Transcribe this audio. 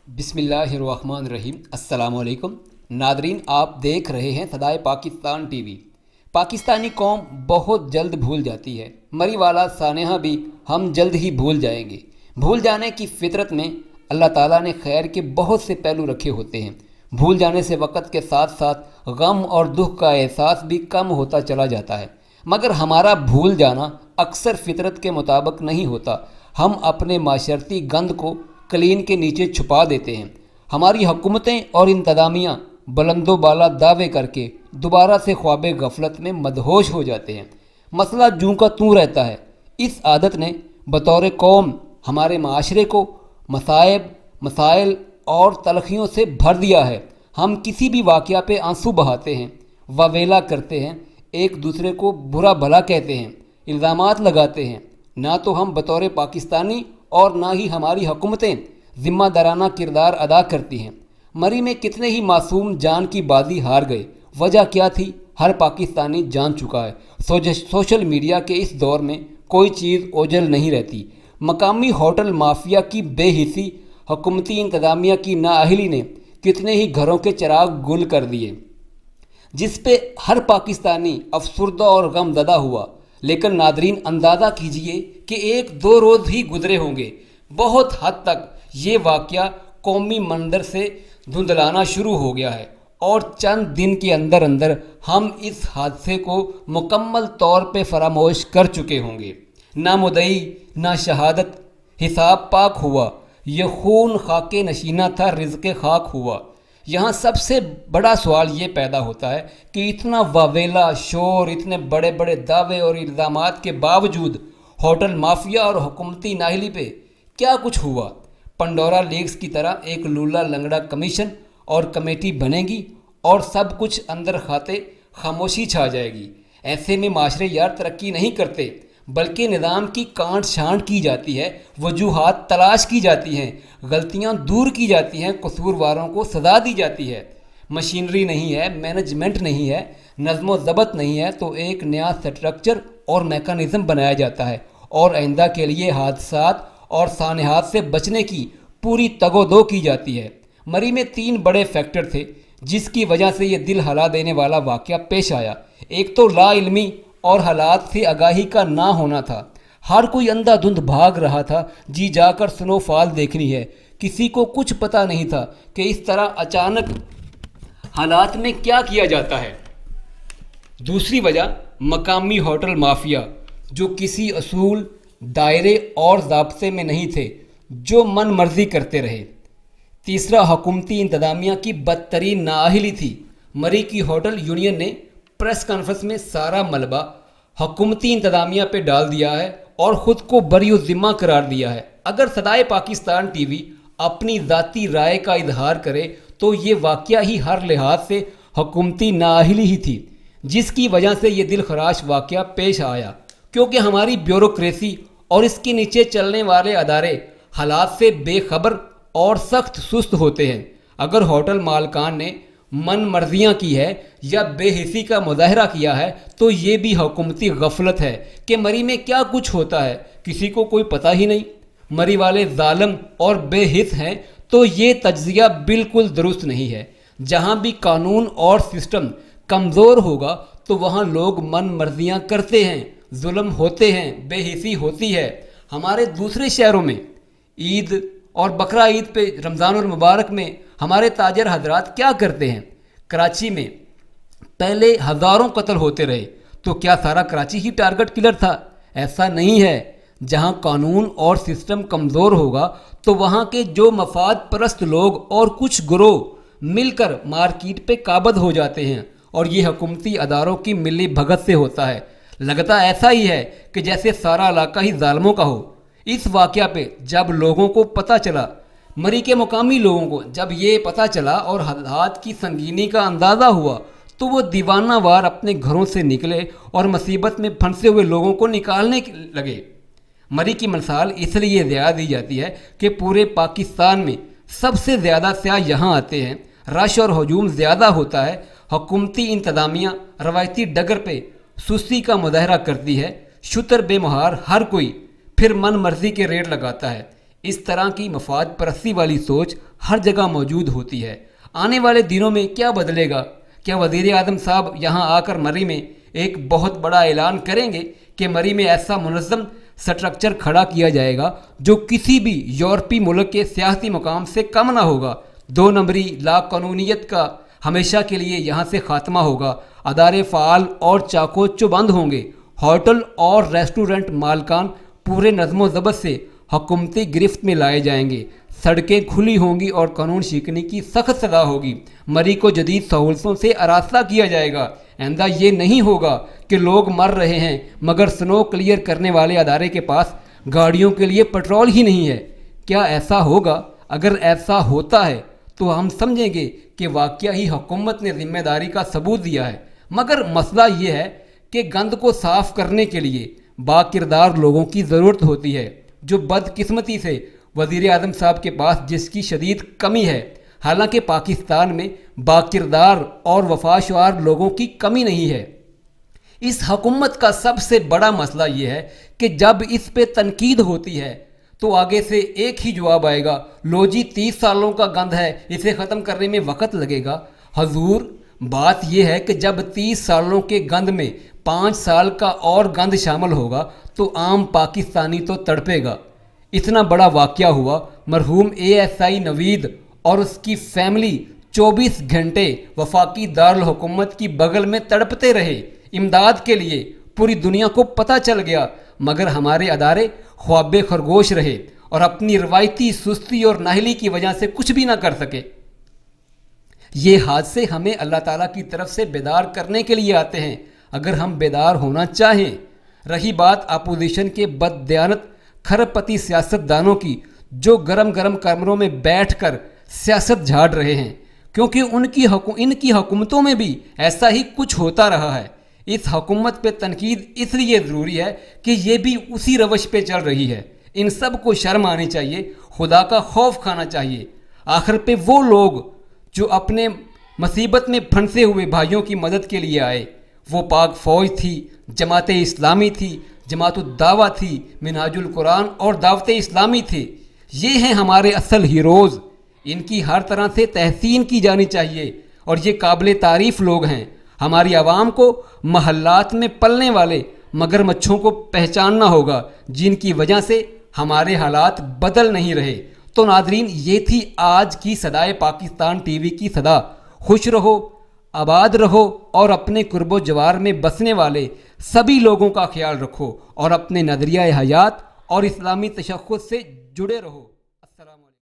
بسم اللہ الرحمن الرحیم۔ السلام علیکم ناظرین، آپ دیکھ رہے ہیں صدائے پاکستان ٹی وی۔ پاکستانی قوم بہت جلد بھول جاتی ہے، مری والا سانحہ بھی ہم جلد ہی بھول جائیں گے۔ بھول جانے کی فطرت میں اللہ تعالیٰ نے خیر کے بہت سے پہلو رکھے ہوتے ہیں۔ بھول جانے سے وقت کے ساتھ ساتھ غم اور دکھ کا احساس بھی کم ہوتا چلا جاتا ہے، مگر ہمارا بھول جانا اکثر فطرت کے مطابق نہیں ہوتا۔ ہم اپنے معاشرتی گند کو کلین کے نیچے چھپا دیتے ہیں۔ ہماری حکومتیں اور انتظامیہ بلند و بالا دعوے کر کے دوبارہ سے خواب غفلت میں مدہوش ہو جاتے ہیں۔ مسئلہ جوں کا توں رہتا ہے۔ اس عادت نے بطور قوم ہمارے معاشرے کو مصائب، مسائل اور تلخیوں سے بھر دیا ہے۔ ہم کسی بھی واقعہ پہ آنسو بہاتے ہیں، واویلا کرتے ہیں، ایک دوسرے کو برا بھلا کہتے ہیں، الزامات لگاتے ہیں۔ نہ تو ہم بطور پاکستانی اور نہ ہی ہماری حکومتیں ذمہ دارانہ کردار ادا کرتی ہیں۔ مری میں کتنے ہی معصوم جان کی بازی ہار گئے۔ وجہ کیا تھی؟ ہر پاکستانی جان چکا ہے۔ سوشل میڈیا کے اس دور میں کوئی چیز اوجھل نہیں رہتی۔ مقامی ہوٹل مافیا کی بے حسی، حکومتی انتظامیہ کی نااہلی نے کتنے ہی گھروں کے چراغ گل کر دیے، جس پہ ہر پاکستانی افسردہ اور غم زدہ ہوا۔ لیکن ناظرین، اندازہ کیجئے کہ 1-2 روز ہی گزرے ہوں گے، بہت حد تک یہ واقعہ قومی منظر سے دھندلانا شروع ہو گیا ہے، اور چند دن کے اندر اندر ہم اس حادثے کو مکمل طور پہ فراموش کر چکے ہوں گے۔ نہ مدعی نہ شہادت، حساب پاک ہوا۔ یہ خون خاک نشینہ تھا، رزق خاک ہوا۔ یہاں سب سے بڑا سوال یہ پیدا ہوتا ہے کہ اتنا واویلا، شور، اتنے بڑے بڑے دعوے اور الزامات کے باوجود ہوٹل مافیا اور حکومتی نااہلی پہ کیا کچھ ہوا؟ پنڈورا لیکس کی طرح ایک لولا لنگڑا کمیشن اور کمیٹی بنے گی اور سب کچھ اندر کھاتے خاموشی چھا جائے گی۔ ایسے میں معاشرے یار ترقی نہیں کرتے، بلکہ نظام کی کانٹ چھانٹ کی جاتی ہے، وجوہات تلاش کی جاتی ہیں، غلطیاں دور کی جاتی ہیں، قصورواروں کو سزا دی جاتی ہے۔ مشینری نہیں ہے، مینجمنٹ نہیں ہے، نظم و ضبط نہیں ہے، تو ایک نیا سٹرکچر اور میکانزم بنایا جاتا ہے، اور آئندہ کے لیے حادثات اور سانحات سے بچنے کی پوری تگ و دو کی جاتی ہے۔ مری میں 3 بڑے فیکٹر تھے جس کی وجہ سے یہ دل ہلا دینے والا واقعہ پیش آیا۔ ایک تو لا علمی اور حالات سے آگاہی کا نہ ہونا تھا۔ ہر کوئی اندھا دھند بھاگ رہا تھا، جی جا کر سنو فال دیکھنی ہے۔ کسی کو کچھ پتہ نہیں تھا کہ اس طرح اچانک حالات میں کیا کیا جاتا ہے۔ دوسری وجہ مقامی ہوٹل مافیا، جو کسی اصول، دائرے اور ضابطے میں نہیں تھے، جو من مرضی کرتے رہے۔ تیسرا حکومتی انتظامیہ کی بدترین نااہلی تھی۔ مری کی ہوٹل یونین نے پریس کانفرنس میں سارا ملبہ حکومتی انتظامیہ پہ ڈال دیا ہے اور خود کو بری ذمہ قرار دیا ہے۔ اگر صدائے پاکستان ٹی وی اپنی ذاتی رائے کا اظہار کرے تو یہ واقعہ ہی ہر لحاظ سے حکومتی نااہلی ہی تھی، جس کی وجہ سے یہ دل خراش واقعہ پیش آیا، کیونکہ ہماری بیوروکریسی اور اس کے نیچے چلنے والے ادارے حالات سے بے خبر اور سخت سست ہوتے ہیں۔ اگر ہوٹل مالکان نے من مرضیاں کی ہے یا بے حسی کا مظاہرہ کیا ہے تو یہ بھی حکومتی غفلت ہے کہ مری میں کیا کچھ ہوتا ہے کسی کو کوئی پتہ ہی نہیں۔ مری والے ظالم اور بے حس ہیں تو یہ تجزیہ بالکل درست نہیں ہے۔ جہاں بھی قانون اور سسٹم کمزور ہوگا تو وہاں لوگ من مرضیاں کرتے ہیں، ظلم ہوتے ہیں، بے حسی ہوتی ہے۔ ہمارے دوسرے شہروں میں عید اور بقرہ عید پہ، رمضان المبارک میں ہمارے تاجر حضرات کیا کرتے ہیں؟ کراچی میں پہلے ہزاروں قتل ہوتے رہے، تو کیا سارا کراچی ہی ٹارگٹ کلر تھا؟ ایسا نہیں ہے۔ جہاں قانون اور سسٹم کمزور ہوگا تو وہاں کے جو مفاد پرست لوگ اور کچھ گروہ مل کر مارکیٹ پہ قابض ہو جاتے ہیں، اور یہ حکومتی اداروں کی ملی بھگت سے ہوتا ہے۔ لگتا ایسا ہی ہے کہ جیسے سارا علاقہ ہی ظالموں کا ہو۔ اس واقعہ پہ جب لوگوں کو پتہ چلا، مری کے مقامی لوگوں کو جب یہ پتہ چلا اور حالات کی سنگینی کا اندازہ ہوا، تو وہ دیوانہ وار اپنے گھروں سے نکلے اور مصیبت میں پھنسے ہوئے لوگوں کو نکالنے لگے۔ مری کی مثال اس لیے زیادہ دی جاتی ہے کہ پورے پاکستان میں سب سے زیادہ سیاح یہاں آتے ہیں، رش اور ہجوم زیادہ ہوتا ہے۔ حکومتی انتظامیہ روایتی ڈگر پہ سستی کا مظاہرہ کرتی ہے، شتر بے مہار ہر کوئی پھر من مرضی کے ریٹ لگاتا ہے۔ اس طرح کی مفاد پرستی والی سوچ ہر جگہ موجود ہوتی ہے۔ آنے والے دنوں میں کیا بدلے گا؟ کیا وزیر اعظم صاحب یہاں آ کر مری میں ایک بہت بڑا اعلان کریں گے کہ مری میں ایسا منظم سٹرکچر کھڑا کیا جائے گا جو کسی بھی یورپی ملک کے سیاسی مقام سے کم نہ ہوگا؟ 2 نمبری لا قانونیت کا ہمیشہ کے لیے یہاں سے خاتمہ ہوگا، ادارے فعال اور چاقو چوبند ہوں گے، ہوٹل اور ریسٹورنٹ مالکان پورے نظم و ضبط سے حکومتی گرفت میں لائے جائیں گے، سڑکیں کھلی ہوں گی اور قانون شکنی کی سخت سزا ہوگی، مری کو جدید سہولتوں سے آراستہ کیا جائے گا۔ آئندہ یہ نہیں ہوگا کہ لوگ مر رہے ہیں مگر سنو کلیئر کرنے والے ادارے کے پاس گاڑیوں کے لیے پٹرول ہی نہیں ہے۔ کیا ایسا ہوگا؟ اگر ایسا ہوتا ہے تو ہم سمجھیں گے کہ واقعہ ہی حکومت نے ذمہ داری کا ثبوت دیا ہے، مگر مسئلہ یہ ہے کہ گند کو صاف کرنے کے لیے با کردار لوگوں کی ضرورت ہوتی ہے، جو بدقسمتی سے وزیر اعظم صاحب کے پاس جس کی شدید کمی ہے۔ حالانکہ پاکستان میں با کردار اور وفاشوار لوگوں کی کمی نہیں ہے۔ اس حکومت کا سب سے بڑا مسئلہ یہ ہے کہ جب اس پہ تنقید ہوتی ہے تو آگے سے ایک ہی جواب آئے گا، لو جی 30 سالوں کا گند ہے، اسے ختم کرنے میں وقت لگے گا۔ حضور، بات یہ ہے کہ جب 30 سالوں کے گند میں 5 سال کا اور گند شامل ہوگا تو عام پاکستانی تو تڑپے گا۔ اتنا بڑا واقعہ ہوا، مرحوم ASI نوید اور اس کی فیملی 24 گھنٹے وفاقی دارالحکومت کی بغل میں تڑپتے رہے، امداد کے لیے پوری دنیا کو پتہ چل گیا، مگر ہمارے ادارے خواب خرگوش رہے اور اپنی روایتی سستی اور ناہلی کی وجہ سے کچھ بھی نہ کر سکے۔ یہ حادثے ہمیں اللہ تعالیٰ کی طرف سے بیدار کرنے کے لیے آتے ہیں، اگر ہم بیدار ہونا چاہیں۔ رہی بات اپوزیشن کے بددیانت کھرب پتی سیاست دانوں کی، جو گرم گرم کمروں میں بیٹھ کر سیاست جھاڑ رہے ہیں، کیونکہ ان کی حکومتوں میں بھی ایسا ہی کچھ ہوتا رہا ہے۔ اس حکومت پہ تنقید اس لیے ضروری ہے کہ یہ بھی اسی روش پہ چل رہی ہے۔ ان سب کو شرم آنی چاہیے، خدا کا خوف کھانا چاہیے۔ آخر پہ وہ لوگ جو اپنے مصیبت میں پھنسے ہوئے بھائیوں کی مدد کے لیے آئے، وہ پاک فوج تھی، جماعت اسلامی تھی، جماعت الدعوہ تھی، منہاج القرآن اور دعوت اسلامی تھے۔ یہ ہیں ہمارے اصل ہیروز، ان کی ہر طرح سے تحسین کی جانی چاہیے اور یہ قابل تعریف لوگ ہیں۔ ہماری عوام کو محلات میں پلنے والے مگر مچھوں کو پہچاننا ہوگا، جن کی وجہ سے ہمارے حالات بدل نہیں رہے۔ تو ناظرین، یہ تھی آج کی صدائے پاکستان ٹی وی کی صدا۔ خوش رہو، آباد رہو اور اپنے قرب و جوار میں بسنے والے سبھی لوگوں کا خیال رکھو اور اپنے نظریہ حیات اور اسلامی تشخص سے جڑے رہو۔